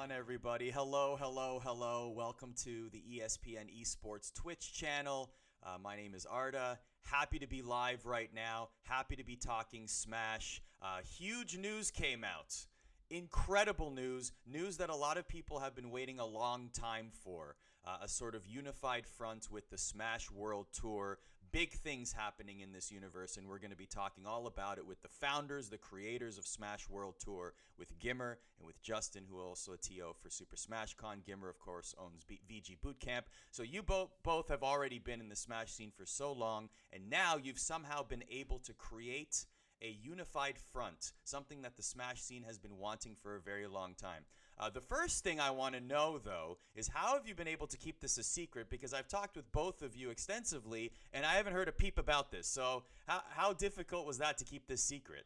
On everybody, hello. Welcome to the ESPN Esports Twitch channel. My name is Arda. Happy to be live right now. Happy to be talking Smash. Huge news came out. Incredible news that a lot of people have been waiting a long time for. A sort of unified front with the Smash World Tour. Big things happening in this universe, and we're going to be talking all about it with the founders, the creators of Smash World Tour, with GimR and with Justin, who also a TO for Super Smash Con. GimR, of course, owns VG Bootcamp. So you both have already been in the Smash scene for so long, and now you've somehow been able to create a unified front, something that the Smash scene has been wanting for a very long time. The first thing I want to know, though, is how have you been able to keep this a secret? Because I've talked with both of you extensively, and I haven't heard a peep about this. So how difficult was that to keep this secret?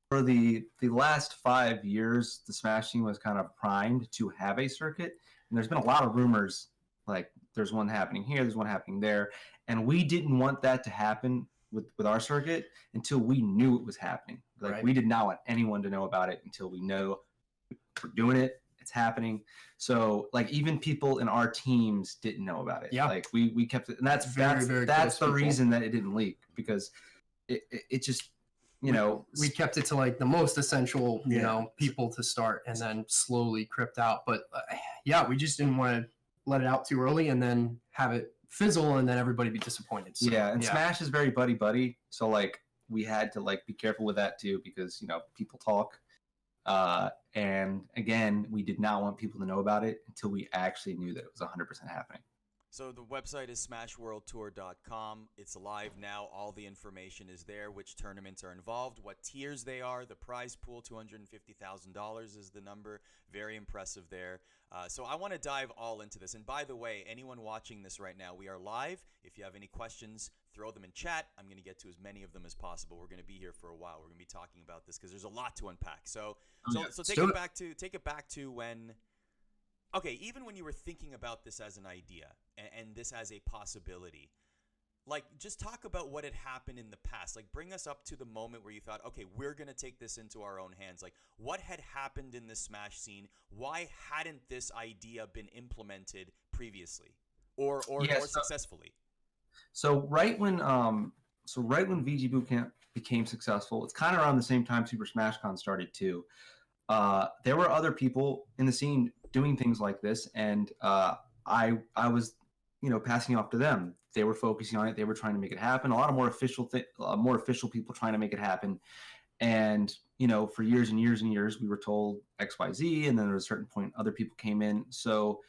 For the last 5 years, the Smash scene was kind of primed to have a circuit. And there's been a lot of rumors, like there's one happening here, there's one happening there. And we didn't want that to happen with our circuit until we knew it was happening. Like Right. We did not want anyone to know about it until we know we're doing it, it's happening. So like even people in our teams didn't know about it. Yeah. Like we kept it, and that's Very that's close the people. reason that it didn't leak, because it just, you know, we kept it to like the most essential, you Yeah. know, people to start, and then slowly crept out. But yeah, we just didn't want to let it out too early and then have it fizzle and then everybody be disappointed. So, yeah, and Smash is very buddy, so like we had to like be careful with that too, because you know people talk. And again, we did not want people to know about it until we actually knew that it was 100% happening. So the website is smashworldtour.com. It's live now. All the information is there, which tournaments are involved, what tiers they are. The prize pool, $250,000 is the number. Very impressive there. So I want to dive all into this. And by the way, anyone watching this right now, we are live. If you have any questions, throw them in chat. I'm going to get to as many of them as possible. We're going to be here for a while. We're going to be talking about this because there's a lot to unpack. So take it back to when. Okay, even when you were thinking about this as an idea and this as a possibility, like just talk about what had happened in the past. Like bring us up to the moment where you thought, okay, we're going to take this into our own hands. Like what had happened in the Smash scene? Why hadn't this idea been implemented previously or successfully? So right when VG Bootcamp became successful, it's kind of around the same time Super Smash Con started too. There were other people in the scene doing things like this, and I was, you know, passing off to them. They were focusing on it. They were trying to make it happen. A lot of more official people trying to make it happen. And you know, for years and years and years, we were told X, Y, Z, and then at a certain point, other people came in. So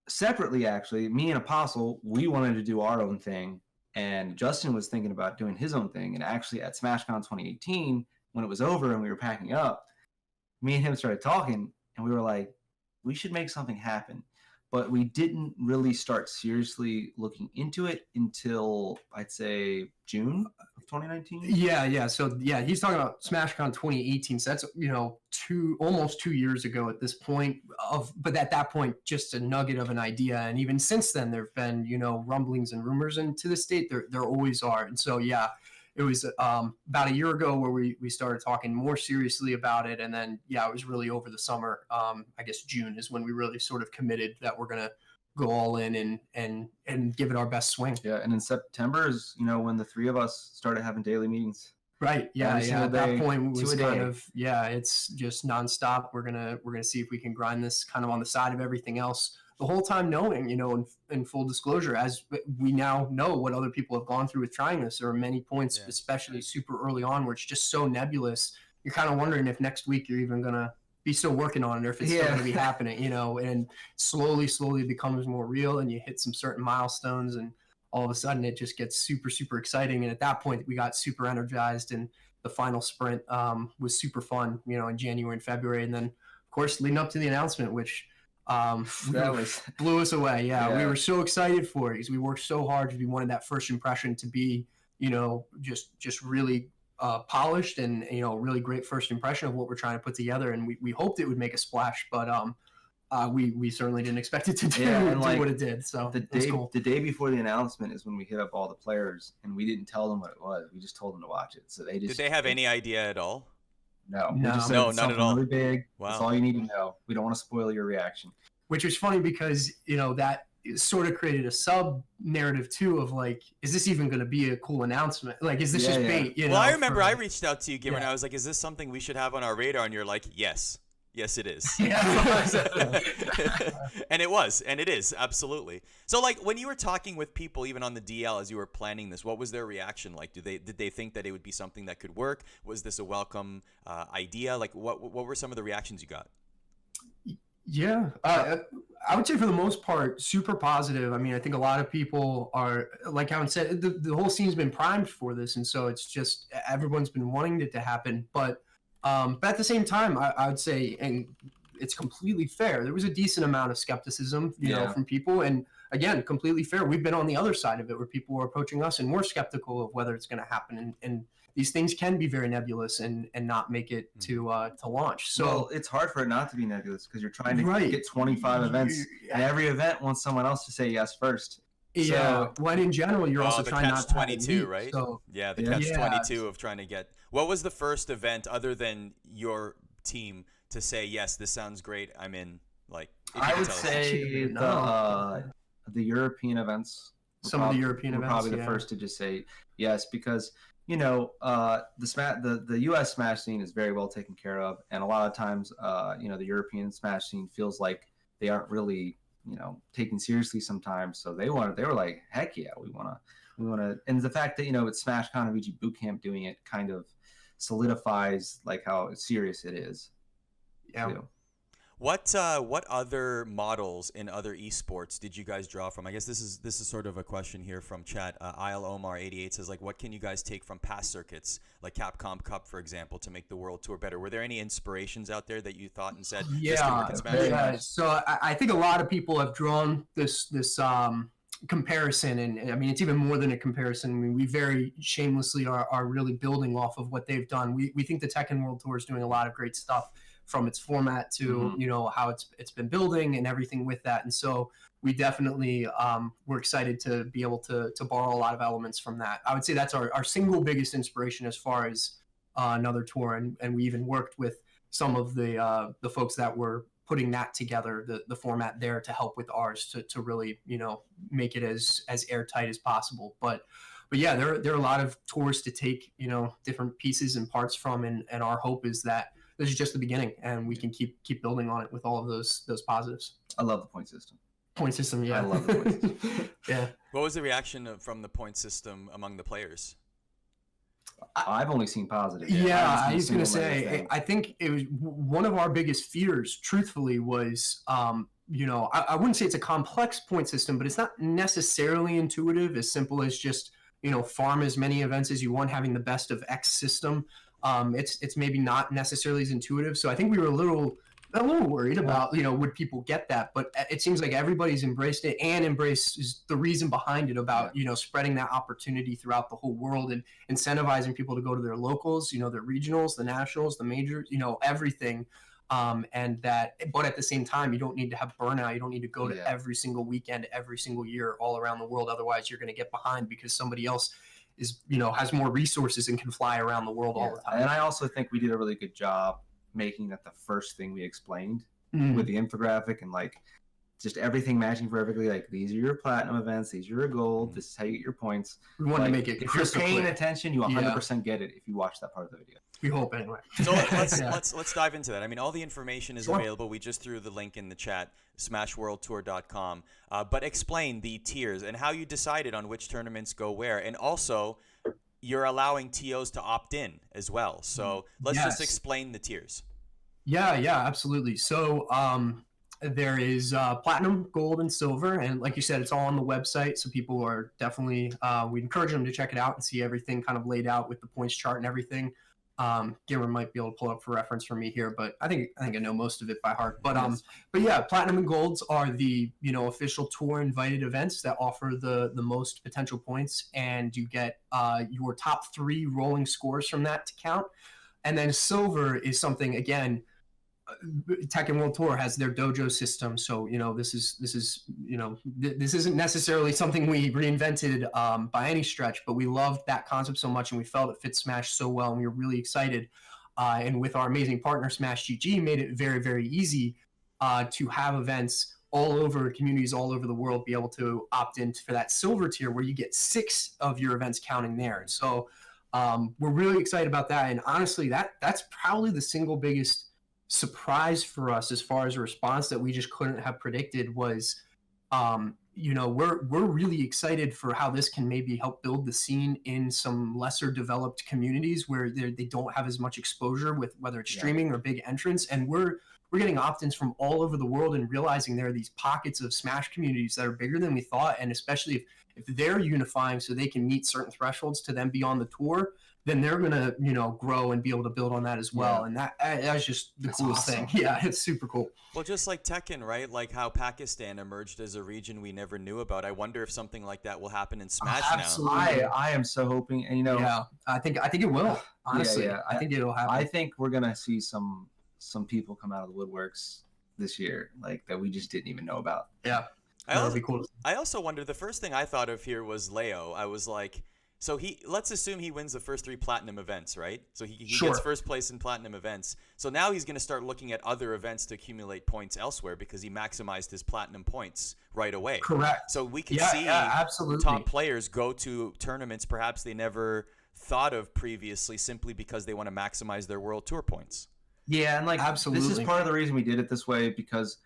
separately, actually, me and Apostle, we wanted to do our own thing, and Justin was thinking about doing his own thing. And actually, at SmashCon 2018, when it was over and we were packing up, me and him started talking, and we were like, we should make something happen. But we didn't really start seriously looking into it until I'd say June of 2019. Yeah. So yeah, he's talking about SmashCon 2018. So that's, you know, almost 2 years ago at this point. But at that point, just a nugget of an idea. And even since then, there've been, you know, rumblings and rumors, and to this date, there always are. And so yeah, it was about a year ago where we started talking more seriously about it. And then, yeah, it was really over the summer. I guess June is when we really sort of committed that we're going to go all in and give it our best swing. Yeah, and in September is, you know, when the three of us started having daily meetings. Right. Yeah. At that point, it was kind of, it's just nonstop. We're gonna see if we can grind this kind of on the side of everything else. The whole time knowing, you know, in full disclosure, as we now know what other people have gone through with trying this, there are many points, especially super early on, where it's just so nebulous. You're kind of wondering if next week you're even going to be still working on it, or if it's still going to be happening, you know, and slowly it becomes more real, and you hit some certain milestones, and all of a sudden it just gets super, super exciting. And at that point, we got super energized, and the final sprint was super fun, you know, in January and February. And then, of course, leading up to the announcement, which blew us away. Yeah, we were so excited for it because we worked so hard because we wanted that first impression to be, you know, just really polished and, you know, really great first impression of what we're trying to put together. And we hoped it would make a splash, but we certainly didn't expect it to do what it did. So the day before the announcement is when we hit up all the players, and we didn't tell them what it was. We just told them to watch it. So they just did they have any idea at all? No, No. We just said No, it's not at something all. really big. Wow. That's all you need to know. We don't want to spoil your reaction. Which was funny because, that sort of created a sub narrative too of like, is this even going to be a cool announcement? Like, is this just bait? Well, I remember I reached out to you, GimR, and Yeah. I was like, is this something we should have on our radar? And you're like, yes. Yes, it is. And it was, and it is, absolutely. So, like, when you were talking with people, even on the DL, as you were planning this, what was their reaction like? Did they think that it would be something that could work? Was this a welcome idea? Like, what were some of the reactions you got? Yeah, I would say for the most part, super positive. I mean, I think a lot of people are, like Alan said, the whole scene's been primed for this, and so it's just everyone's been wanting it to happen. But at the same time, I would say, and it's completely fair, there was a decent amount of skepticism, you know, from people. And again, completely fair. We've been on the other side of it where people were approaching us and we're skeptical of whether it's going to happen. And these things can be very nebulous and not make it to launch. So well, it's hard for it not to be nebulous because you're trying to get 25 events, and every event wants someone else to say yes first. Yeah, So, when in general, you're also trying not to have 22, it, right? So, yeah, the catch 22 of trying to get. What was the first event other than your team to say yes? This sounds great. I'm in. Like, I would say the European events. Some of the European events, probably the first to just say yes, because the U.S. Smash scene is very well taken care of, and a lot of times, the European Smash scene feels like they aren't really, taken seriously sometimes. So they were like, heck yeah, we want to, and the fact that it's Smash Con and VG Bootcamp doing it kind of solidifies like how serious it is. Yeah. Too. What other models in other esports did you guys draw from? I guess this is sort of a question here from chat. Isle Omar 88 says, like, what can you guys take from past circuits like Capcom Cup, for example, to make the World Tour better? Were there any inspirations out there that you thought and said, this can work in Smash? Yeah. So I think a lot of people have drawn this comparison, and I mean it's even more than a comparison. I mean, we very shamelessly are really building off of what they've done. We think the Tekken World Tour is doing a lot of great stuff, from its format to how it's been building and everything with that. And so we definitely we're excited to be able to borrow a lot of elements from that. I would say that's our single biggest inspiration as far as another tour, and we even worked with some of the folks that were putting that together, the format there, to help with ours to really make it as airtight as possible. But yeah, there are a lot of tours to take different pieces and parts from, and our hope is that this is just the beginning, and we can keep building on it with all of those positives. I love the point system. Point system, yeah. I love the point system. Yeah. What was the reaction from the point system among the players? I've only seen positive. Yeah, I was going to say, I think it was one of our biggest fears, truthfully, was, I wouldn't say it's a complex point system, but it's not necessarily intuitive, as simple as just, farm as many events as you want, having the best of X system. It's maybe not necessarily as intuitive. So I think we were a little worried about, would people get that? But it seems like everybody's embraced it, and embraces the reason behind it about, spreading that opportunity throughout the whole world and incentivizing people to go to their locals, their regionals, the nationals, the majors, everything. And that, but at the same time, you don't need to have burnout. You don't need to go to every single weekend, every single year, all around the world. Otherwise, you're going to get behind because somebody else is, has more resources and can fly around the world all the time. And I also think we did a really good job making that the first thing we explained with the infographic, and like just everything matching perfectly. Like, these are your platinum events, these are your gold, this is how you get your points. We want to make it if you're paying attention, you 100% get it if you watch that part of the video. We hope, anyway. So let's dive into that. I mean, all the information is available. We just threw the link in the chat, smashworldtour.com. But explain the tiers and how you decided on which tournaments go where, and also you're allowing TOs to opt in as well. So let's just explain the tiers. Yeah, absolutely. So there is platinum, gold, and silver, and like you said, it's all on the website. So people are definitely we encourage them to check it out and see everything kind of laid out with the points chart and everything. GimR might be able to pull up for reference for me here, but I think I know most of it by heart. But yeah, platinum and golds are the official tour invited events that offer the most potential points, and you get your top 3 rolling scores from that to count. And then silver is something, again, Tekken World Tour has their dojo system, so this isn't necessarily something we reinvented by any stretch, but we loved that concept so much, and we felt it fit Smash so well, and we were really excited. and with our amazing partner Smash GG, made it very, very easy to have events all over, communities all over the world be able to opt in for that silver tier where you get 6 of your events counting there. So we're really excited about that. And honestly, that's probably the single biggest surprise for us as far as a response that we just couldn't have predicted was, we're really excited for how this can maybe help build the scene in some lesser developed communities where they don't have as much exposure with whether it's streaming or big entrants. And we're getting opt-ins from all over the world and realizing there are these pockets of Smash communities that are bigger than we thought. And especially if they're unifying so they can meet certain thresholds to then be on the tour, then they're going to, grow and be able to build on that as well. And that's just that's coolest thing. Yeah, it's super cool. Well, just like Tekken, right? Like how Pakistan emerged as a region we never knew about. I wonder if something like that will happen in Smash absolutely. now. I am so hoping, and I think it will. Honestly, I think it'll happen. I think we're going to see some people come out of the woodworks this year, like that we just didn't even know about. Yeah. That'll be cool. I also wonder, the first thing I thought of here was Leo. I was like, so let's assume he wins the first 3 platinum events, right? So he gets first place in platinum events. So now he's going to start looking at other events to accumulate points elsewhere because he maximized his platinum points right away. Correct. So we can see absolutely. top players go to tournaments perhaps they never thought of previously simply because they want to maximize their World Tour points. Yeah, and absolutely. This is part of the reason we did it this way because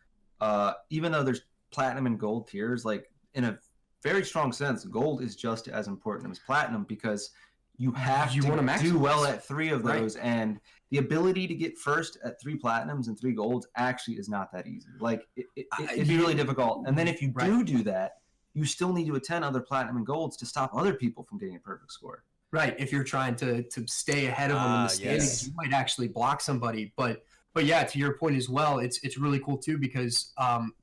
even though there's platinum and gold tiers, like in a very strong sense, gold is just as important as platinum because you have to do well at 3 of those, and the ability to get first at 3 platinums and 3 golds actually is not that easy. Like it'd be really difficult. And then if you do that, you still need to attend other platinum and golds to stop other people from getting a perfect score. Right. If you're trying to stay ahead of them in the standings, you might actually block somebody. But yeah, to your point as well, it's really cool too because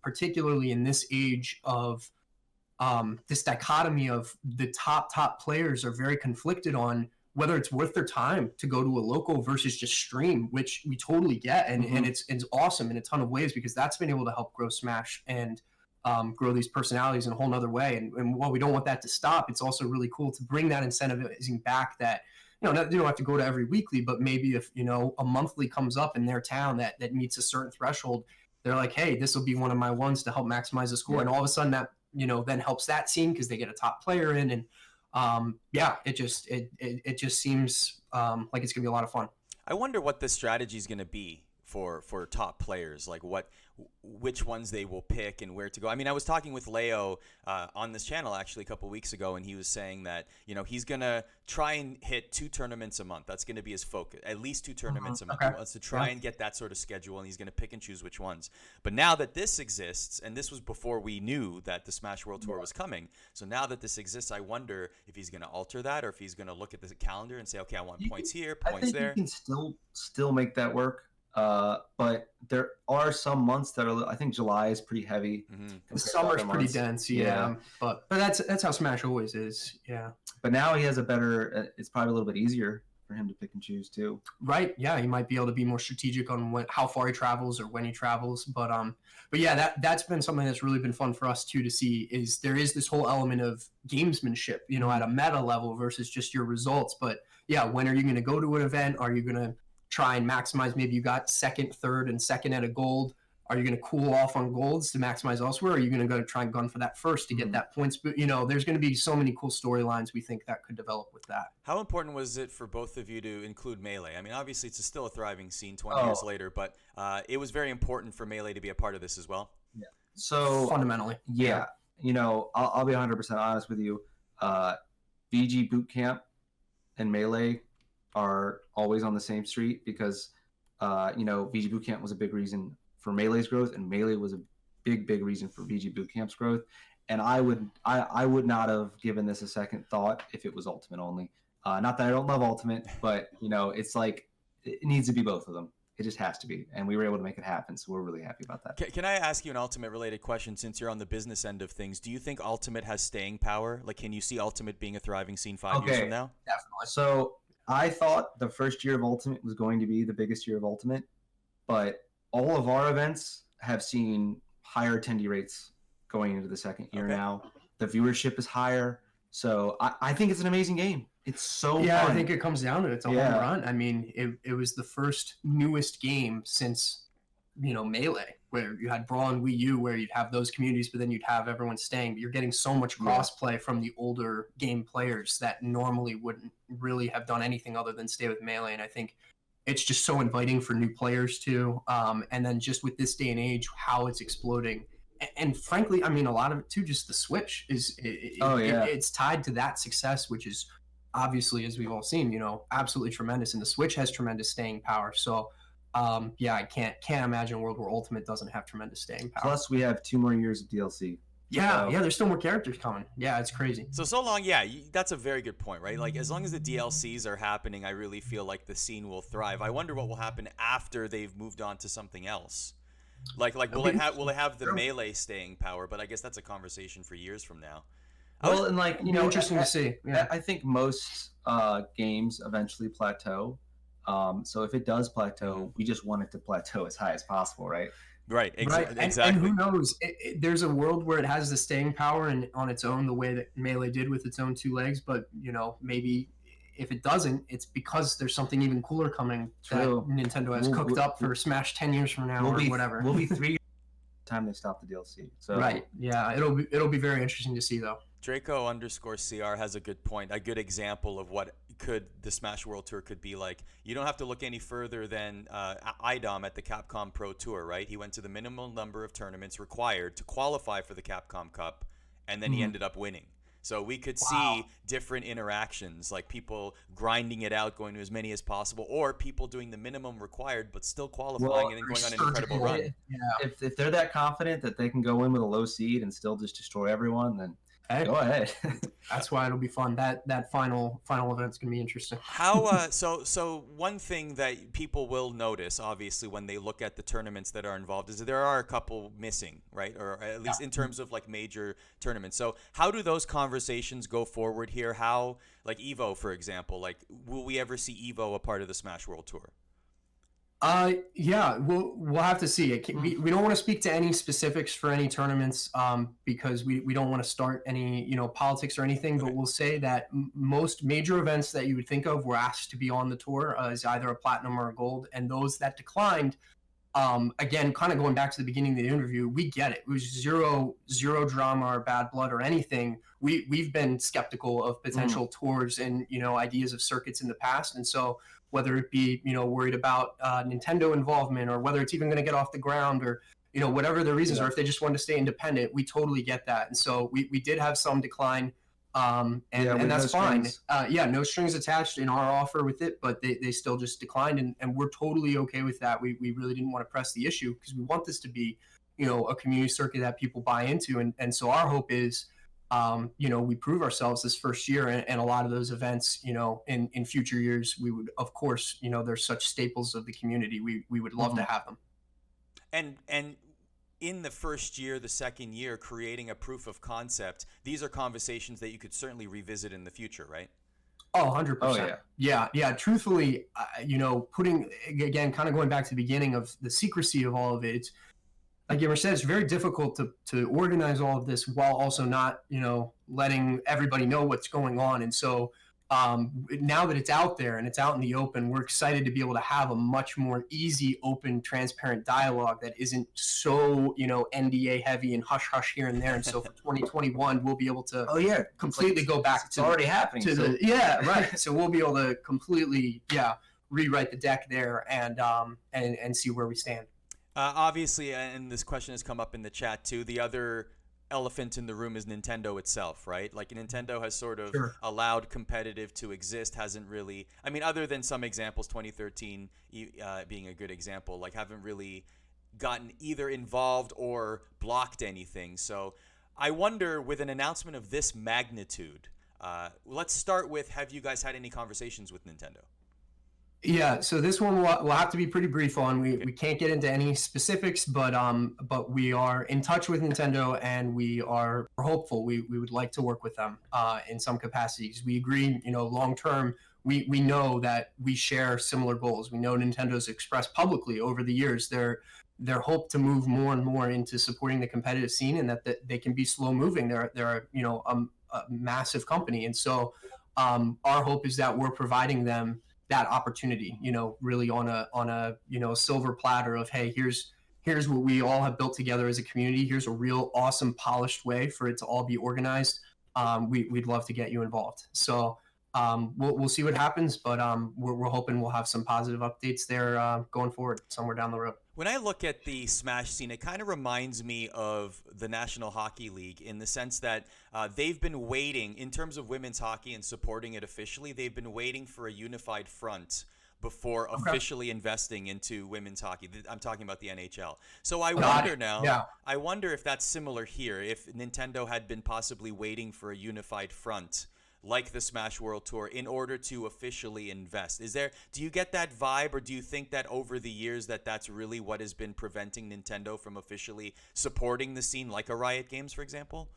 particularly in this age of this dichotomy of the top players are very conflicted on whether it's worth their time to go to a local versus just stream, which we totally get. And it's awesome in a ton of ways because that's been able to help grow Smash and grow these personalities in a whole nother way. And while we don't want that to stop, it's also really cool to bring that incentivizing back that, you don't have to go to every weekly, but maybe if, a monthly comes up in their town that meets a certain threshold, they're like, hey, this will be one of my ones to help maximize the score. Yeah. And all of a sudden that, then helps that scene because they get a top player in. And it just seems like it's gonna be a lot of fun. I wonder what the strategy is gonna be for top players, like which ones they will pick and where to go. I mean, I was talking with Leo on this channel actually a couple weeks ago, and he was saying that he's gonna try and hit 2 tournaments a month. That's gonna be his focus, at least 2 tournaments a month. He wants to try and get that sort of schedule, and he's gonna pick and choose which ones. But now that this exists, and this was before we knew that the Smash World Tour was coming, so now that this exists, I wonder if he's gonna alter that or if he's gonna look at the calendar and say, okay, I want points here, points there. I think you can still make that work. But there are some months that are, I think July is pretty heavy. The summer's pretty dense, but that's how Smash always is. Yeah. But now he has it's probably a little bit easier for him to pick and choose too. Right. Yeah. He might be able to be more strategic on how far he travels or when he travels. But yeah, that's been something that's really been fun for us too, to see is there is this whole element of gamesmanship, at a meta level versus just your results. But yeah, when are you going to go to an event? Are you going to try and maximize? Maybe you got second, third, and second at a gold. Are you going to cool off on golds to maximize elsewhere? Or are you going to go try and gun for that first to get that points? But there's going to be so many cool storylines we think that could develop with that. How important was it for both of you to include Melee? I mean, obviously it's still a thriving scene 20 years later, but it was very important for Melee to be a part of this as well. Yeah. So fundamentally, I'll be 100% honest with you. VG Bootcamp and Melee are always on the same street because, VG Bootcamp was a big reason for Melee's growth, and Melee was a big reason for VG Bootcamp's growth. And I would not have given this a second thought if it was Ultimate only. Not that I don't love Ultimate, but it's like it needs to be both of them. It just has to be, and we were able to make it happen, so we're really happy about that. Can I ask you an Ultimate-related question since you're on the business end of things? Do you think Ultimate has staying power? Like, can you see Ultimate being a thriving scene 5 years from now? Definitely. So I thought the first year of Ultimate was going to be the biggest year of Ultimate, but all of our events have seen higher attendee rates going into the second year now. The viewership is higher. So I think it's an amazing game. It's so fun. I think it comes down to it. It's a home run. I mean, it was the first newest game since, Melee, where you had Brawl and Wii U, where you'd have those communities, but then you'd have everyone staying. But you're getting so much cross-play from the older game players that normally wouldn't really have done anything other than stay with Melee. And I think it's just so inviting for new players too. And then just with this day and age, how it's exploding. And frankly, I mean, a lot of it too, just the Switch it's tied to that success, which is obviously, as we've all seen, absolutely tremendous. And the Switch has tremendous staying power. So, I can't imagine a world where Ultimate doesn't have tremendous staying power. Plus, we have 2 more years of DLC. Yeah, there's still more characters coming. Yeah, it's crazy. So long, that's a very good point, right? Like, as long as the DLCs are happening, I really feel like the scene will thrive. I wonder what will happen after they've moved on to something else. Like will it have the Melee staying power? But I guess that's a conversation for years from now. Well, and like, interesting to see. Yeah. I think most games eventually plateau. So if it does plateau, we just want it to plateau as high as possible, right? Right, exactly. And who knows? There's a world where it has the staying power and on its own, the way that Melee did with its own 2 legs. But maybe if it doesn't, it's because there's something even cooler coming that Nintendo has cooked up for Smash 10 years from now or whatever. We'll be 3 years by the time they stop the DLC. So right, yeah, it'll be very interesting to see though. Draco_CR has a good point, a good example of what the Smash World Tour could be like. You don't have to look any further than IDOM at the Capcom Pro Tour, right? He went to the minimal number of tournaments required to qualify for the Capcom Cup, and then he ended up winning. So we could see different interactions, like people grinding it out, going to as many as possible, or people doing the minimum required but still qualifying and then going on an incredible run. Yeah. If they're that confident that they can go in with a low seed and still just destroy everyone, then go ahead. That's why it'll be fun. That final event's gonna be interesting. How so one thing that people will notice, obviously, when they look at the tournaments that are involved, is that there are a couple missing, right? Or at least in terms of like major tournaments. So how do those conversations go forward here? How, like Evo, for example, like will we ever see Evo a part of the Smash World Tour? We'll have to see. We don't want to speak to any specifics for any tournaments because we don't want to start any politics or anything. But we'll say that most major events that you would think of were asked to be on the tour as either a platinum or a gold, and those that declined. Again, kind of going back to the beginning of the interview, we get it. It was zero drama or bad blood or anything. We've been skeptical of potential tours and ideas of circuits in the past, and so. Whether it be, worried about Nintendo involvement or whether it's even going to get off the ground or, whatever the reasons, or if they just want to stay independent, we totally get that. And so we did have some decline and that's fine. No strings attached in our offer with it, but they still just declined and we're totally okay with that. We really didn't want to press the issue because we want this to be, a community circuit that people buy into. And so our hope is, we prove ourselves this first year and a lot of those events, in future years, we would, of course, they're such staples of the community. We would love to have them. And in the first year, the second year, creating a proof of concept, these are conversations that you could certainly revisit in the future, right? Oh, 100%. Oh, yeah. Truthfully, putting, again, kind of going back to the beginning of the secrecy of all of it, it's, like GimR said, it's very difficult to organize all of this while also not, letting everybody know what's going on. And so now that it's out there and it's out in the open, we're excited to be able to have a much more easy, open, transparent dialogue that isn't so, NDA heavy and hush hush here and there. And so for 2021, we'll be able to completely go back to already happening. So we'll be able to completely rewrite the deck there and see where we stand. Obviously, and this question has come up in the chat too, the other elephant in the room is Nintendo itself, right? Like Nintendo has sort of allowed competitive to exist, hasn't really, I mean, other than some examples, 2013 being a good example, like haven't really gotten either involved or blocked anything. So I wonder, with an announcement of this magnitude, let's start with, have you guys had any conversations with Nintendo? Yeah, so this one we'll have to be pretty brief on. We can't get into any specifics, but we are in touch with Nintendo and we're hopeful. We would like to work with them in some capacities. We agree, long term, we know that we share similar goals. We know Nintendo's expressed publicly over the years their hope to move more and more into supporting the competitive scene, and that they can be slow moving. They're a massive company. And so our hope is that we're providing them that opportunity, really on a silver platter of, hey, here's what we all have built together as a community. Here's a real awesome polished way for it to all be organized. We'd love to get you involved. So we'll see what happens, but we're hoping we'll have some positive updates there going forward somewhere down the road. When I look at the Smash scene, it kind of reminds me of the National Hockey League in the sense that they've been waiting, in terms of women's hockey and supporting it officially, they've been waiting for a unified front before officially investing into women's hockey. I'm talking about the NHL. So I wonder now, I wonder if that's similar here, if Nintendo had been possibly waiting for a unified front like the Smash World Tour in order to officially invest. Do you get that vibe, or do you think that over the years that's really what has been preventing Nintendo from officially supporting the scene, like a Riot Games, for example?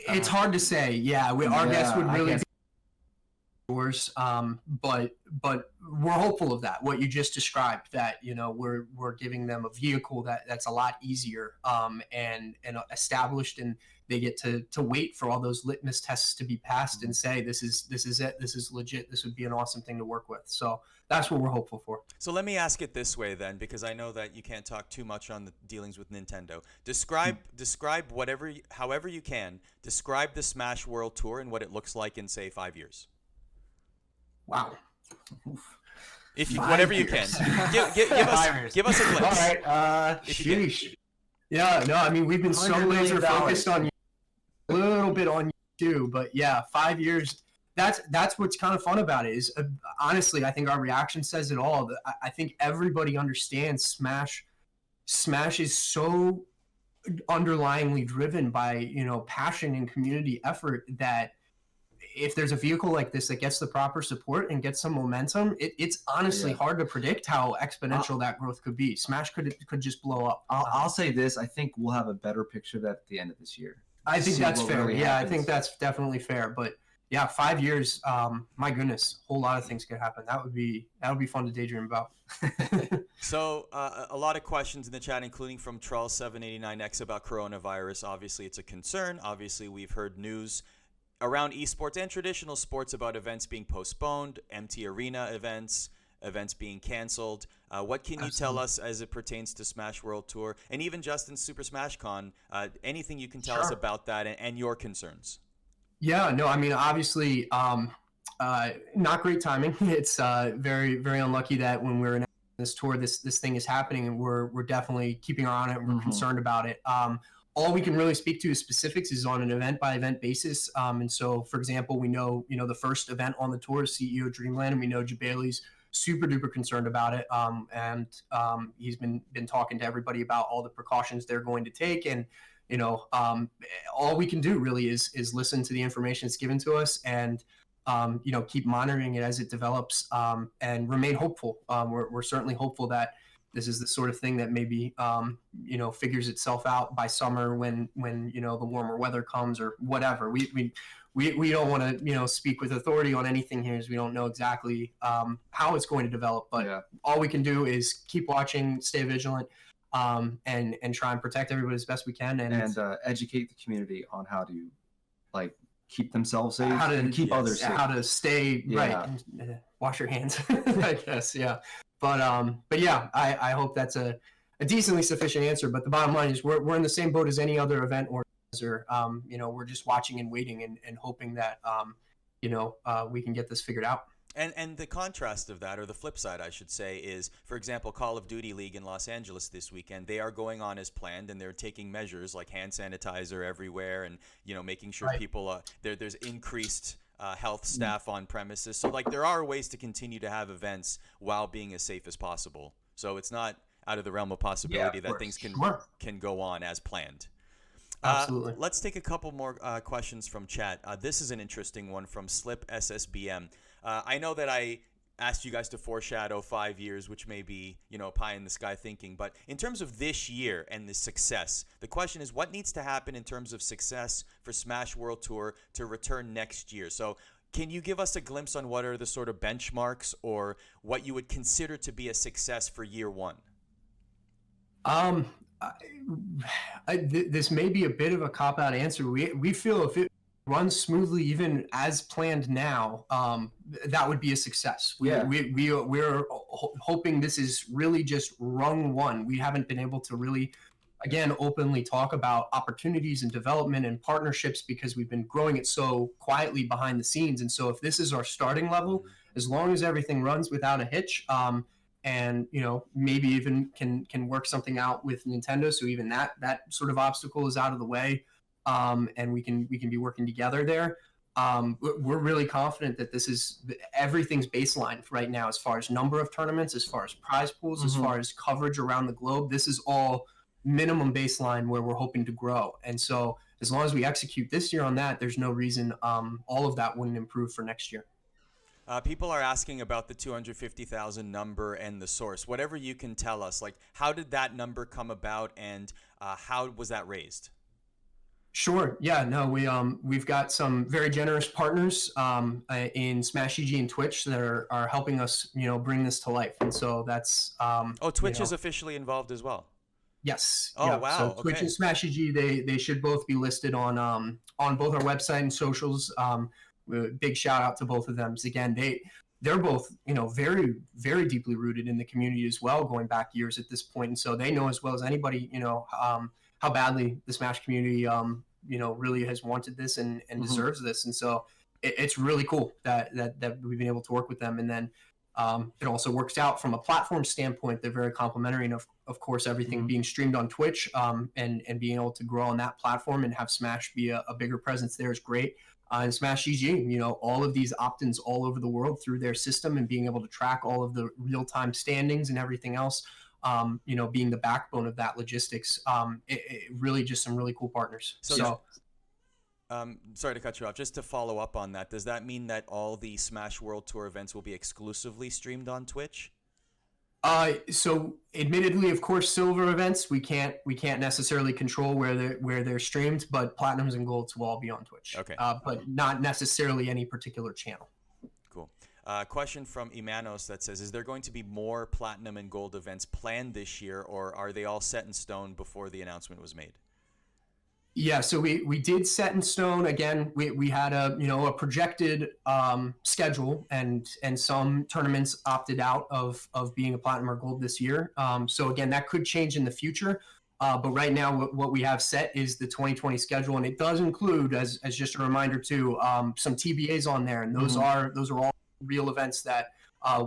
It's hard to say. Our guess would really be yours, but we're hopeful of that. What you just described, that we're giving them a vehicle that's a lot easier and established, and they get to wait for all those litmus tests to be passed and say this is it, this is legit, this would be an awesome thing to work with. So that's what we're hopeful for. So let me ask it this way then, because I know that you can't talk too much on the dealings with Nintendo. Describe however you can, describe the Smash World Tour and what it looks like in, say, 5 years. Wow. If you, whatever you can, give us a glimpse. All right. Sheesh. Yeah. No. I mean, we've been so laser focused on you, a little bit on you too, but 5 years. That's what's kind of fun about it. Is honestly, I think our reaction says it all. I think everybody understands Smash. Smash is so underlyingly driven by passion and community effort that if there's a vehicle like this that gets the proper support and gets some momentum, it's honestly hard to predict how exponential that growth could be. Smash could just blow up. I'll say this: I think we'll have a better picture of that at the end of this year. I think that's fair. Really I think that's definitely fair. But 5 years, my goodness, a whole lot of things could happen. That would be fun to daydream about. So a lot of questions in the chat, including from Troll789X about coronavirus. Obviously, it's a concern. Obviously, we've heard news around esports and traditional sports about events being postponed, empty arena events being canceled. What can you tell us as it pertains to Smash World Tour and even Justin's Super Smash Con? Anything you can tell us about that and your concerns? Yeah, no, I mean, obviously, not great timing. It's very, very unlucky that when we're in this tour, this thing is happening, and we're definitely keeping our eye on it. We're concerned about it. All we can really speak to as specifics is on an event-by-event basis. And so, for example, we know, the first event on the tour is CEO Dreamland, and we know Jabali's super duper concerned about it. And he's been talking to everybody about all the precautions they're going to take. And, all we can do really is listen to the information that's given to us and, keep monitoring it as it develops and remain hopeful. We're certainly hopeful that this is the sort of thing that maybe, figures itself out by summer when the warmer weather comes or whatever. We don't want to, speak with authority on anything here, as we don't know exactly how it's going to develop. But all we can do is keep watching, stay vigilant, and try and protect everybody as best we can. And educate the community on how to, keep themselves safe, how to keep others safe. How to stay right, and, wash your hands, I guess, But yeah, I hope that's a decently sufficient answer. But the bottom line is we're in the same boat as any other event organizer. We're just watching and waiting and hoping that we can get this figured out. And the contrast of that, or the flip side, I should say, is, for example, Call of Duty League in Los Angeles this weekend. They are going on as planned, and they're taking measures like hand sanitizer everywhere, and making sure people there's increased health staff on premises. So there are ways to continue to have events while being as safe as possible. So it's not out of the realm of possibility that things can go on as planned. Absolutely. Let's take a couple more questions from chat. This is an interesting one from Slip SSBM. I know that I asked you guys to foreshadow 5 years, which may be, pie in the sky thinking. But in terms of this year and the success, the question is, what needs to happen in terms of success for Smash World Tour to return next year? So can you give us a glimpse on what are the sort of benchmarks or what you would consider to be a success for year one? This may be a bit of a cop-out answer. We feel if it runs smoothly, even as planned now, that would be a success. We're hoping this is really just rung one. We haven't been able to really, again, openly talk about opportunities and development and partnerships because we've been growing it so quietly behind the scenes. And so if this is our starting level, as long as everything runs without a hitch, and maybe even can work something out with Nintendo, so even that sort of obstacle is out of the way, and we can be working together there. We're really confident that everything's baseline right now, as far as number of tournaments, as far as prize pools, as far as coverage around the globe. This is all minimum baseline where we're hoping to grow. And so as long as we execute this year on that, there's no reason all of that wouldn't improve for next year. People are asking about the 250,000 number and the source. Whatever you can tell us, like how did that number come about, and how was that raised? Sure. Yeah. No. We've got some very generous partners in Smash EG and Twitch that are helping us, bring this to life. And so that's. Twitch is officially involved as well. Yes. Oh, wow. So Twitch and Smash EG, they should both be listed on both our website and socials. Big shout out to both of them. Again, they're both, very, very deeply rooted in the community as well, going back years at this point. And so they know as well as anybody, how badly the Smash community, really has wanted this and deserves this. And so it's really cool that we've been able to work with them. And then it also works out from a platform standpoint. They're very complimentary. And of course, everything being streamed on Twitch and being able to grow on that platform and have Smash be a bigger presence there is great. And Smash EG, all of these opt-ins all over the world through their system and being able to track all of the real-time standings and everything else, being the backbone of that logistics, it really just some really cool partners. So sorry to cut you off. Just to follow up on that, does that mean that all the Smash World Tour events will be exclusively streamed on Twitch? So admittedly, of course, silver events we can't necessarily control where they're streamed, but platinums and golds will all be on Twitch. Okay. But not necessarily any particular channel. Cool. Question from Imanos that says, is there going to be more platinum and gold events planned this year, or are they all set in stone before the announcement was made? Yeah, so we did set in stone. Again, we had a projected schedule, and some tournaments opted out of being a platinum or gold this year. So again, that could change in the future. But right now, what we have set is the 2020 schedule, and it does include, as just a reminder too, some TBAs on there, and those are all real events that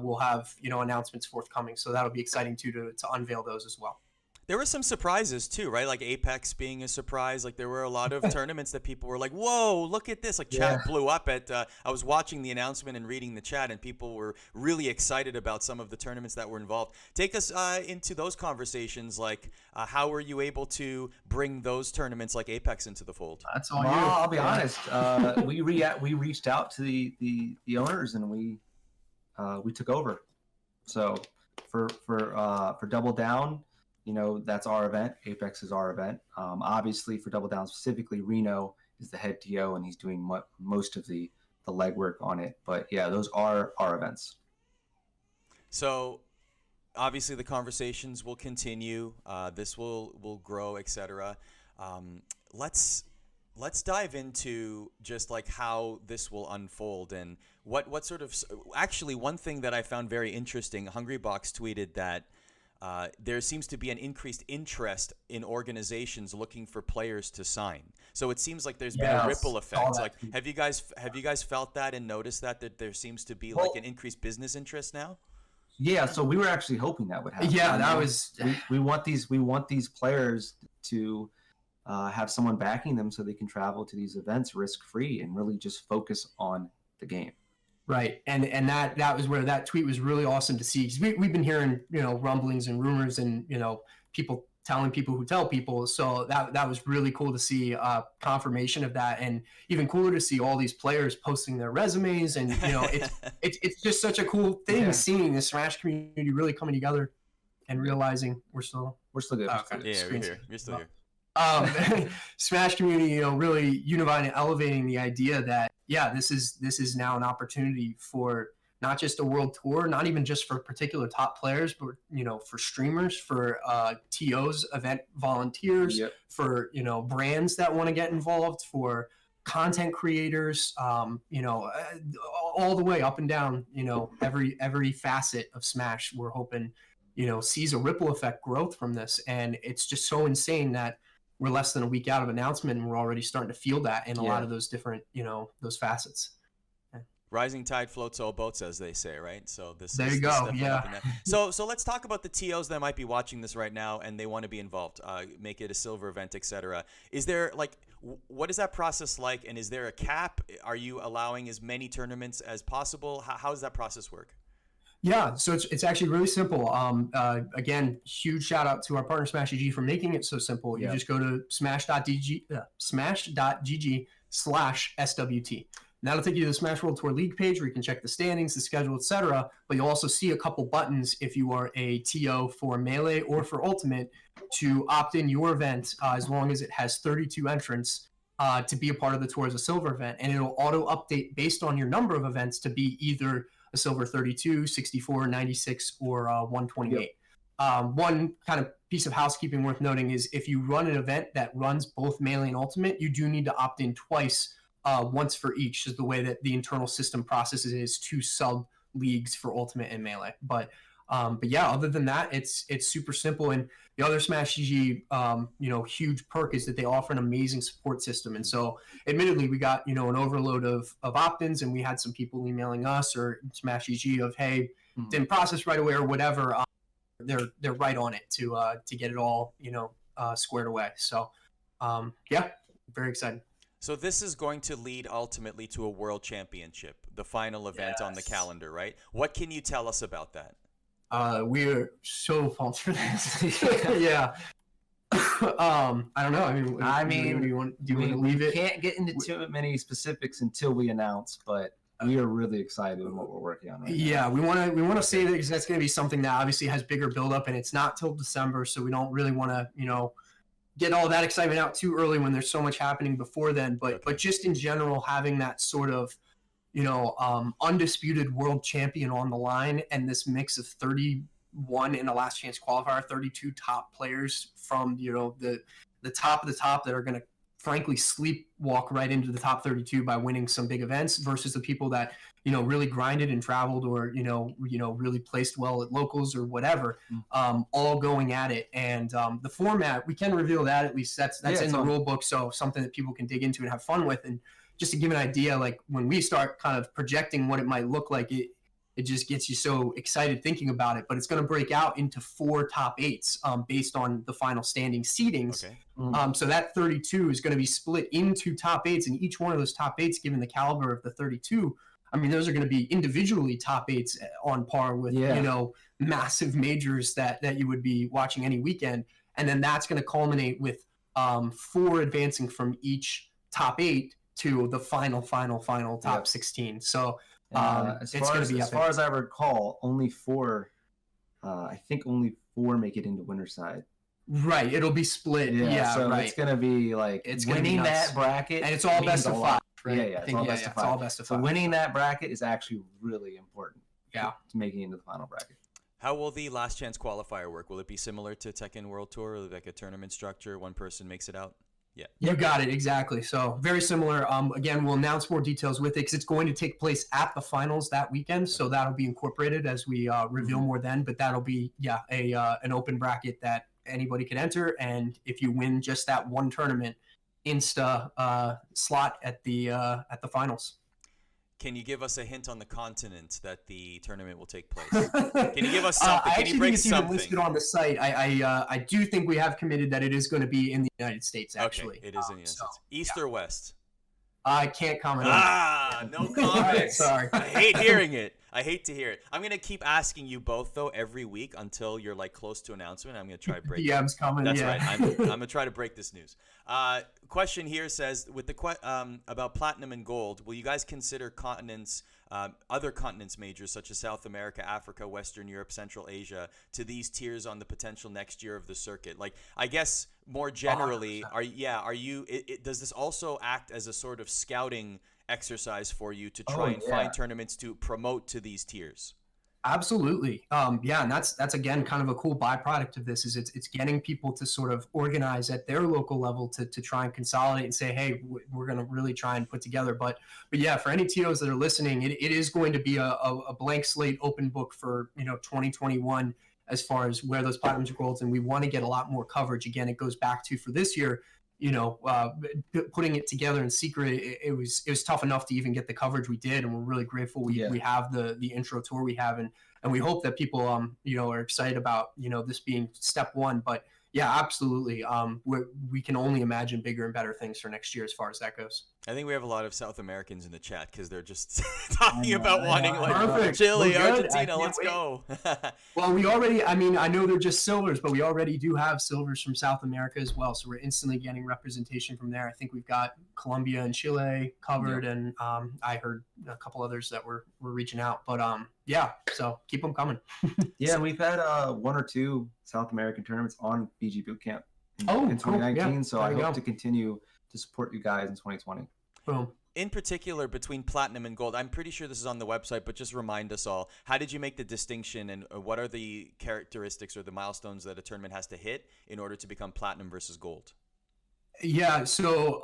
will have announcements forthcoming. So that'll be exciting too to unveil those as well. There were some surprises too, right? Like Apex being a surprise. Like there were a lot of tournaments that people were like, "Whoa, look at this!" Like chat blew up at. I was watching the announcement and reading the chat, and people were really excited about some of the tournaments that were involved. Take us into those conversations. Like, how were you able to bring those tournaments like Apex into the fold? That's all you. I'll be honest. We reached out to the owners and we took over. So for DoubleDown. That's our event. Apex is our event. Obviously, for DoubleDown specifically, Reno is the head TO, and he's doing most of the legwork on it. But yeah, those are our events. So, obviously, the conversations will continue. This will grow, etc. Let's dive into just like how this will unfold and what sort of. Actually, one thing that I found very interesting. Hungrybox tweeted that. There seems to be an increased interest in organizations looking for players to sign. So it seems like there's been a ripple effect. Like, have you guys felt that and noticed that there seems to be like an increased business interest now? Yeah. So we were actually hoping that would happen. Yeah, that was. We want these players to have someone backing them so they can travel to these events risk free and really just focus on the game. Right, and that was where that tweet was really awesome to see, because we've been hearing rumblings and rumors and people telling people who tell people, so that was really cool to see confirmation of that, and even cooler to see all these players posting their resumes, and it's just such a cool thing seeing the Smash community really coming together and realizing we're still good. Yeah, we're here. You're still here. Smash community, really unifying and elevating the idea that this is now an opportunity for not just a world tour, not even just for particular top players, but for streamers, for TOs, event volunteers, for brands that want to get involved, for content creators, all the way up and down, every facet of Smash, we're hoping, sees a ripple effect growth from this. And it's just so insane that we're less than a week out of announcement and we're already starting to feel that in a lot of those different, those facets. Rising tide floats all boats, as they say, right? So there you go. Yeah. So let's talk about the TOs that might be watching this right now and they want to be involved, make it a silver event, etc. Is there what is that process like? And is there a cap? Are you allowing as many tournaments as possible? How does that process work? Yeah, so it's actually really simple. Again, huge shout out to our partner Smash.gg for making it so simple. You just go to smash.gg/SWT. And that'll take you to the Smash World Tour League page where you can check the standings, the schedule, etc. But you'll also see a couple buttons if you are a TO for Melee or for Ultimate to opt in your event as long as it has 32 entrants to be a part of the tour as a silver event. And it'll auto update based on your number of events to be either a silver 32, 64, 96, or 128. Yep. One kind of piece of housekeeping worth noting is if you run an event that runs both Melee and Ultimate, you do need to opt in twice. Once for each is the way that the internal system processes it, is 2 sub leagues for Ultimate and Melee. But yeah, other than that, it's super simple. And the other Smash.gg, huge perk is that they offer an amazing support system. And so admittedly, we got, an overload of opt-ins and we had some people emailing us or Smash.gg of, hey, didn't process right away or whatever. They're right on it to get it all, squared away. So yeah, very excited. So this is going to lead ultimately to a world championship, the final event on the calendar, right? What can you tell us about that? We're so pumped for this. Yeah. I don't know. Do you want to leave it? Can't get into too many specifics until we announce, but we are really excited with what we're working on right now. Yeah, we want to say that because that's going to be something that obviously has bigger buildup, and it's not till December, so we don't really want to, get all that excitement out too early when there's so much happening before then. But just in general, having that sort of, undisputed world champion on the line and this mix of 31 in a last chance qualifier, 32 top players from, the top of the top that are going to frankly sleepwalk right into the top 32 by winning some big events versus the people that, really grinded and traveled or, really placed well at locals or whatever, all going at it. And the format, we can reveal that, at least that's in the rule book. So something that people can dig into and have fun with. And just to give an idea, like when we start kind of projecting what it might look like, it just gets you so excited thinking about it. But it's going to break out into 4 top 8s based on the final standing seedings. Okay. So that 32 is going to be split into top 8s, and each one of those top 8s, given the caliber of the 32, those are going to be individually top 8s on par with, massive majors that you would be watching any weekend. And then that's going to culminate with 4 advancing from each top 8 to the final top 16. So it's going to be epic. As far as I recall, only 4, I think only 4 make it into winner's side. Right. It'll be split. Yeah, so right. It's going to be like it's winning that bracket. And it's all best of 5. Right? Yeah, it's all best of 5. So winning that bracket is actually really important. Yeah. To making it into the final bracket. How will the last chance qualifier work? Will it be similar to Tekken World Tour, or like a tournament structure? One person makes it out? Yeah. You got it. Exactly. So very similar. Again, we'll announce more details with it because it's going to take place at the finals that weekend. So that'll be incorporated as we reveal more then. But that'll be, an open bracket that anybody can enter. And if you win just that one tournament, insta slot at the finals. Can you give us a hint on the continent that the tournament will take place? Can you give us something? Can you break something? Even listed on the site. I do think we have committed that it is going to be in the United States. Actually, okay, it is in the United States. East or West? I can't comment. No comments. Sorry. I hate hearing it. I hate to hear it. I'm gonna keep asking you both though every week until you're like close to announcement. I'm gonna try to break. DM's coming. That's right. I'm gonna try to break this news. Question here says with the about platinum and gold, will you guys consider continents, other continents majors such as South America, Africa, Western Europe, Central Asia to these tiers on the potential next year of the circuit? Like, I guess more generally, 100%. Does this also act as a sort of scouting exercise for you to try and find tournaments to promote to these tiers? Absolutely. Yeah. And that's again, kind of a cool byproduct of this is it's getting people to sort of organize at their local level to try and consolidate and say, hey, we're going to really try and put together. But yeah, for any TOs that are listening, it is going to be a blank slate open book for, 2021 as far as where those platinums are golds. And we want to get a lot more coverage. Again, it goes back to for this year, putting it together in secret, it was tough enough to even get the coverage we did, and we're really grateful we have the intro tour we have, and we hope that people are excited about this being step one. But yeah, absolutely, we can only imagine bigger and better things for next year as far as that goes. I think we have a lot of South Americans in the chat because they're just talking about wanting Perfect. Chile, Argentina, let's go. Well, we already, I know they're just silvers, but we already do have silvers from South America as well. So we're instantly getting representation from there. I think we've got Colombia and Chile covered, and I heard a couple others that were reaching out. But yeah, so keep them coming. Yeah, we've had one or two South American tournaments on VG Bootcamp in 2019. Cool. Yeah, so I hope to continue to support you guys in 2020. Boom. In particular, between platinum and gold, I'm pretty sure this is on the website, but just remind us all, how did you make the distinction, and what are the characteristics or the milestones that a tournament has to hit in order to become platinum versus gold? Yeah, so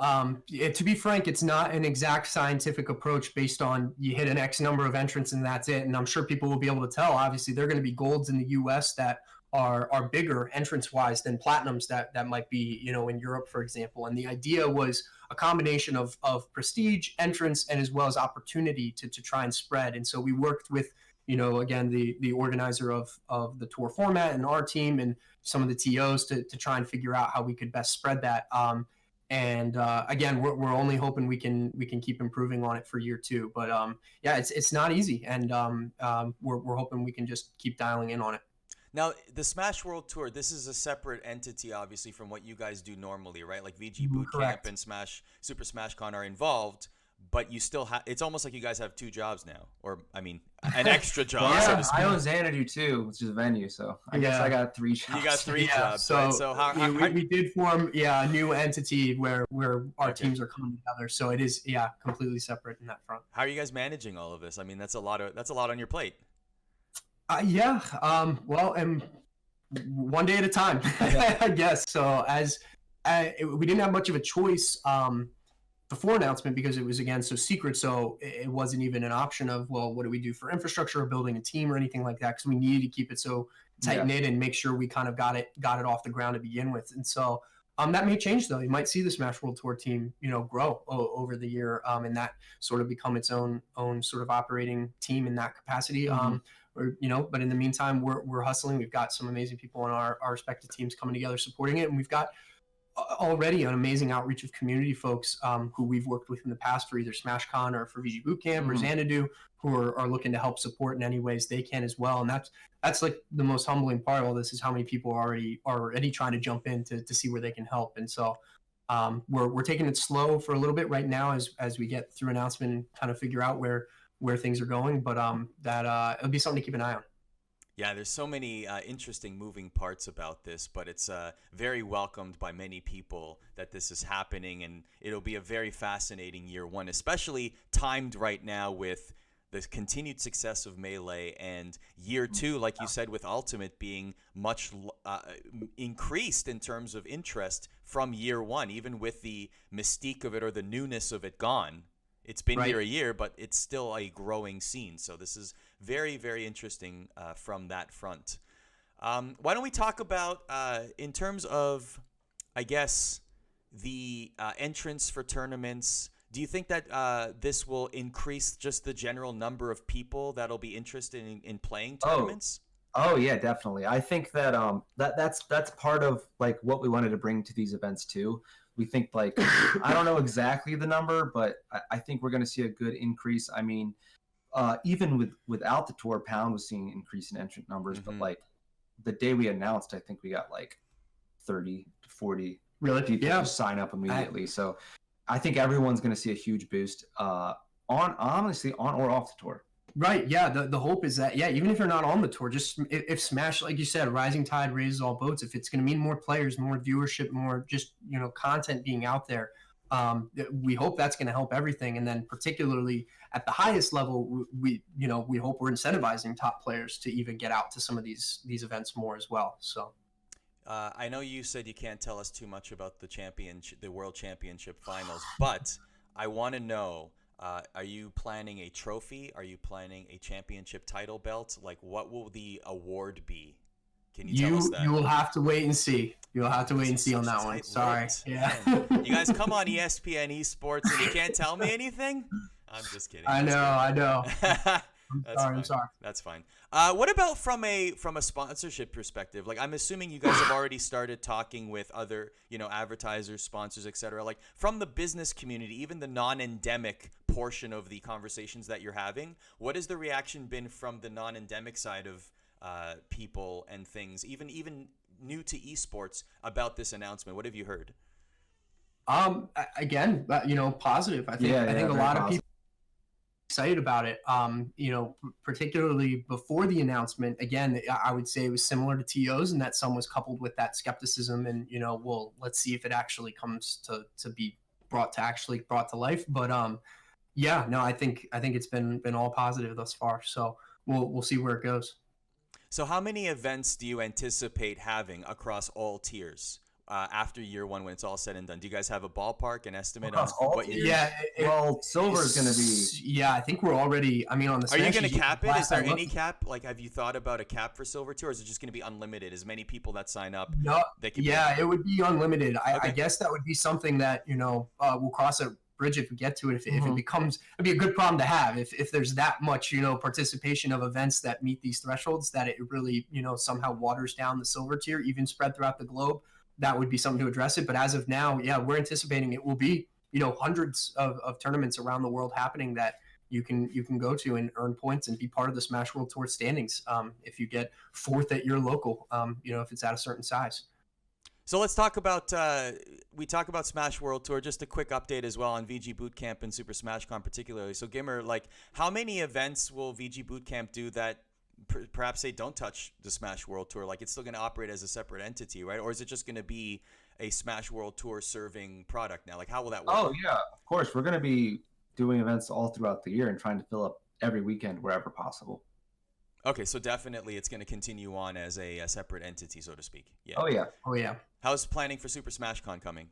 to be frank, it's not an exact scientific approach based on you hit an X number of entrants and that's it. And I'm sure people will be able to tell. Obviously, there are going to be golds in the U.S. that are bigger entrance-wise than platinums that might be, in Europe, for example. And the idea was a combination of prestige, entrance, and as well as opportunity to try and spread. And so we worked with, again, the organizer of the tour format and our team and some of the TOs to try and figure out how we could best spread that. Again, we're only hoping we can keep improving on it for year two. But yeah, it's not easy, and we're hoping we can just keep dialing in on it. Now, the Smash World Tour, this is a separate entity, obviously, from what you guys do normally, right? Like VG Bootcamp and Super Smash Con are involved, but you still have – it's almost like you guys have two jobs now, or, an extra job, yeah, so to speak. I own Xanadu, too, which is a venue, so I guess I got three jobs. You got three jobs, so, right? So we did form, a new entity where our teams are coming together, so it is, completely separate in that front. How are you guys managing all of this? That's a lot on your plate. Well, and one day at a time, I guess. So we didn't have much of a choice before announcement because it was, again, so secret. So it wasn't even an option of, well, what do we do for infrastructure or building a team or anything like that? Because we needed to keep it so tight knit and make sure we kind of got it off the ground to begin with. And so that may change, though. You might see the Smash World Tour team, grow over the year, and that sort of become its own sort of operating team in that capacity. But in the meantime, we're hustling. We've got some amazing people on our respective teams coming together supporting it, and we've got already an amazing outreach of community folks who we've worked with in the past for either SmashCon or for VG Bootcamp or Xanadu, who are looking to help support in any ways they can as well. And that's like the most humbling part of all this is how many people are already trying to jump in to see where they can help. And so we're taking it slow for a little bit right now as we get through announcement and kind of figure out where things are going, but it'll be something to keep an eye on. Yeah, there's so many interesting moving parts about this, but it's very welcomed by many people that this is happening, and it'll be a very fascinating year one, especially timed right now with the continued success of Melee and year two, like you said, with Ultimate being much increased in terms of interest from year one, even with the mystique of it or the newness of it gone. It's been here a year, but it's still a growing scene. So this is very, very interesting from that front. Why don't we talk about, in terms of, I guess, the entrance for tournaments, do you think that this will increase just the general number of people that'll be interested in playing tournaments? Oh yeah, definitely. I think that that's part of like what we wanted to bring to these events too. We think like I don't know exactly the number, but I think we're going to see a good increase. Even without the tour, Pound was seeing an increase in entrant numbers, but like the day we announced, I think we got like 30 to 40 people just sign up immediately. So I think everyone's going to see a huge boost on or off the tour. Right. Yeah. The hope is that, even if you're not on the tour, just if Smash, like you said, rising tide raises all boats, if it's going to mean more players, more viewership, more just, content being out there, We hope that's going to help everything. And then particularly at the highest level, we hope we're incentivizing top players to even get out to some of these events more as well. So. I know you said you can't tell us too much about the World Championship finals, but I want to know, are you planning a trophy? Are you planning a championship title belt? Like, what will the award be? Can you tell us that? You will have to wait and see. You'll have to wait and see on that one. Sorry. Yeah. You guys come on ESPN Esports and you can't tell me anything? I'm just kidding. I know. I'm sorry. That's fine. What about from a sponsorship perspective? Like, I'm assuming you guys have already started talking with other, advertisers, sponsors, etc. Like, from the business community, even the non-endemic portion of the conversations that you're having, what has the reaction been from the non-endemic side of people and things, even new to esports, about this announcement? What have you heard? Again, positive. I think a lot of people excited about it. Particularly before the announcement. Again, I would say it was similar to TO's, and that some was coupled with that skepticism. And let's see if it actually comes to be brought to life. But I think it's been all positive thus far. So we'll see where it goes. So how many events do you anticipate having across all tiers after year one when it's all said and done? Do you guys have a ballpark, an estimate on what tiers? Silver is going to be... Yeah, I think we're already... on the Smash... Are you going to cap it? Is there any cap? Like, have you thought about a cap for silver tier, or is it just going to be unlimited? As many people that sign up... No, it would be unlimited. I guess that would be something that, we'll cross a bridge if we get to it. If it becomes... It'd be a good problem to have. If there's that much, participation of events that meet these thresholds, that it really, somehow waters down the silver tier, even spread throughout the globe. That would be something to address it. But as of now, we're anticipating it will be, hundreds of tournaments around the world happening that you can go to and earn points and be part of the Smash World Tour standings. If you get fourth at your local, if it's at a certain size. So let's talk about, we talk about Smash World Tour, just a quick update as well on VG Bootcamp and Super Smash Con particularly. So GimR, like, how many events will VG Bootcamp do that perhaps they don't touch the Smash World Tour? Like, it's still going to operate as a separate entity, right? Or is it just going to be a Smash World Tour serving product now? Like, how will that work? Oh, yeah, of course. We're going to be doing events all throughout the year and trying to fill up every weekend wherever possible. Okay, so definitely it's going to continue on as a separate entity, so to speak. Yeah. Oh, yeah. How's planning for Super Smash Con coming?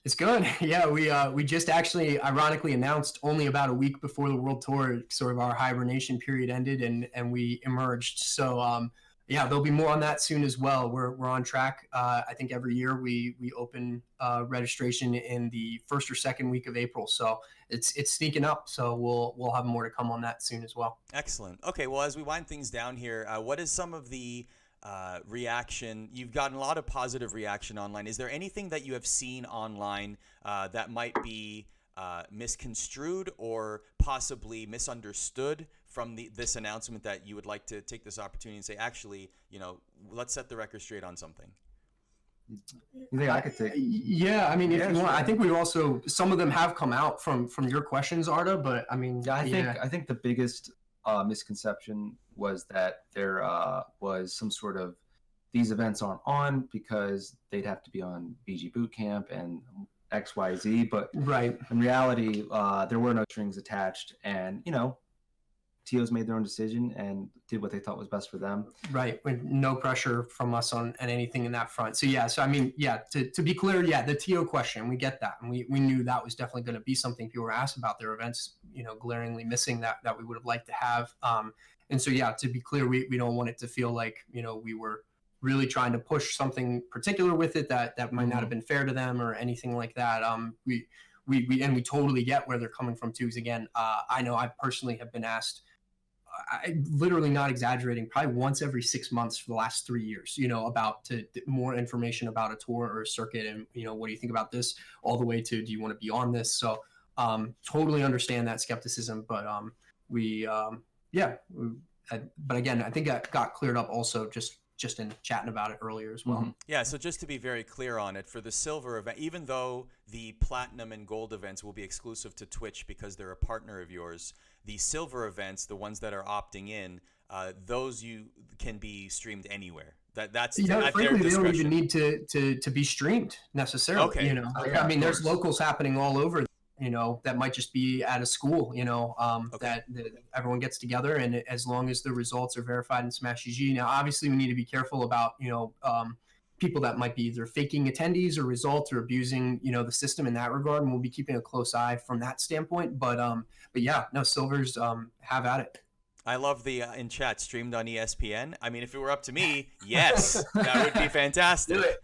It's good. Yeah, we just actually ironically announced only about a week before the World Tour, sort of our hibernation period ended, and we emerged. So there'll be more on that soon as well. We're on track. I think every year we open registration in the first or second week of April. So it's sneaking up. So we'll have more to come on that soon as well. Excellent. Okay, well, as we wind things down here, what is some of the reaction? You've gotten a lot of positive reaction online. Is there anything that you have seen online that might be misconstrued or possibly misunderstood from this announcement that you would like to take this opportunity and say, actually, let's set the record straight on something? You think I could take? Yeah, if you want, I think we also, some of them have come out from your questions, Arda. But I think the biggest misconception was that there was some sort of, these events aren't on because they'd have to be on VG Bootcamp and XYZ, but right. In reality, there were no strings attached, and TOs made their own decision and did what they thought was best for them. Right, with no pressure from us on anything in that front. So to be clear, the TO question, we get that, and we knew that was definitely going to be something people were asked about their events, glaringly missing that we would have liked to have. And so to be clear, we don't want it to feel like we were really trying to push something particular with it that might not have been fair to them or anything like that. We totally get where they're coming from too. Because again, I know I personally have been asked, I literally not exaggerating, probably once every 6 months for the last 3 years, about more information about a tour or a circuit. And, what do you think about this, all the way to, do you want to be on this? So totally understand that skepticism, but but again, I think that got cleared up also just in chatting about it earlier as well. Mm-hmm. Yeah, so just to be very clear on it, for the silver event, even though the platinum and gold events will be exclusive to Twitch because they're a partner of yours, the silver events, the ones that are opting in, those you can be streamed anywhere. That's you know, at frankly, their they don't even discretion. need to be streamed necessarily. Okay. You know, Okay. I mean, there's course. locals happening all over. You know, that might just be at a school. You know, Okay. that everyone gets together, and as long as the results are verified in Smash GG. Now, obviously, we need to be careful about people that might be either faking attendees or results or abusing the system in that regard, and we'll be keeping a close eye from that standpoint. But yeah, no, Silvers have at it. I love the in chat streamed on ESPN. I mean, if it were up to me, yes, that would be fantastic. Do it.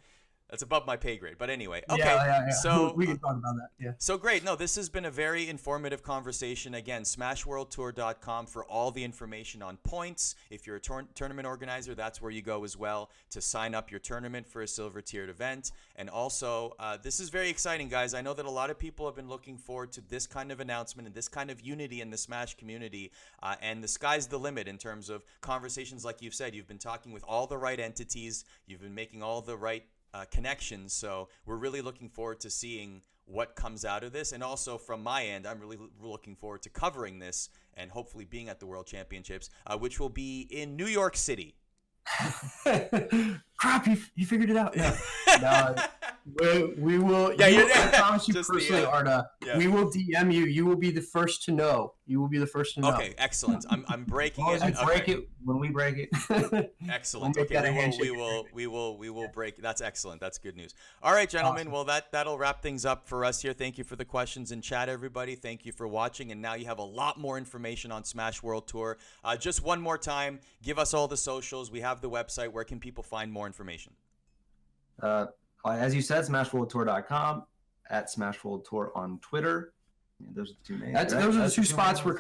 That's above my pay grade. But anyway, okay. Yeah. So we can talk about that. Yeah. So great. No, this has been a very informative conversation. Again, smashworldtour.com for all the information on points. If you're a tournament organizer, that's where you go as well to sign up your tournament for a silver tiered event. And also, this is very exciting, guys. I know that a lot of people have been looking forward to this kind of announcement and this kind of unity in the Smash community. And the sky's the limit in terms of conversations like you've said. You've been talking with all the right entities. You've been making all the right connections. So we're really looking forward to seeing what comes out of this. And also from my end, I'm really looking forward to covering this and hopefully being at the World Championships, which will be in New York City. Crap, you figured it out. Yeah. We will. Yeah, I promise you just personally, Arda. Yeah. We will DM you. You will be the first to know. Okay, excellent. I'm breaking it. We break it when we break it. Excellent. We'll make that a Okay, handshake. we will break. That's excellent. That's good news. All right, gentlemen. Awesome. Well, that'll wrap things up for us here. Thank you for the questions in chat, everybody. Thank you for watching. And now you have a lot more information on Smash World Tour. Just one more time, give us all the socials. We have the website. Where can people find more information? As you said, smashworldtour.com, at smashworldtour on Twitter. Yeah, those are the two names. Those are the two spots we're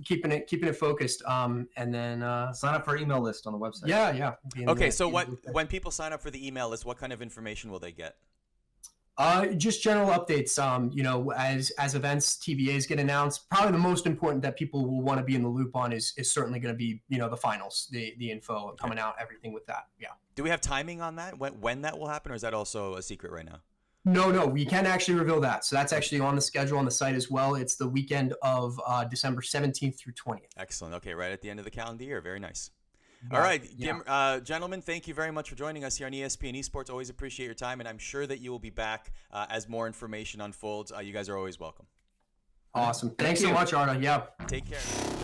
keeping it focused. And then sign up for our email list on the website. Yeah. Okay, so when people sign up for the email list, what kind of information will they get? Just general updates. As events, TBAs get announced, probably the most important that people will want to be in the loop on is certainly going to be the finals, the info coming out, everything with that. Yeah. Do we have timing on that? When that will happen, or is that also a secret right now? No, we can actually reveal that. So that's actually on the schedule on the site as well. It's the weekend of December 17th through 20th. Excellent. Okay, right at the end of the calendar year. Very nice. All right, gentlemen, thank you very much for joining us here on ESPN Esports. Always appreciate your time, and I'm sure that you will be back as more information unfolds. You guys are always welcome. Awesome. Thanks so much, Arda. Yeah. Take care.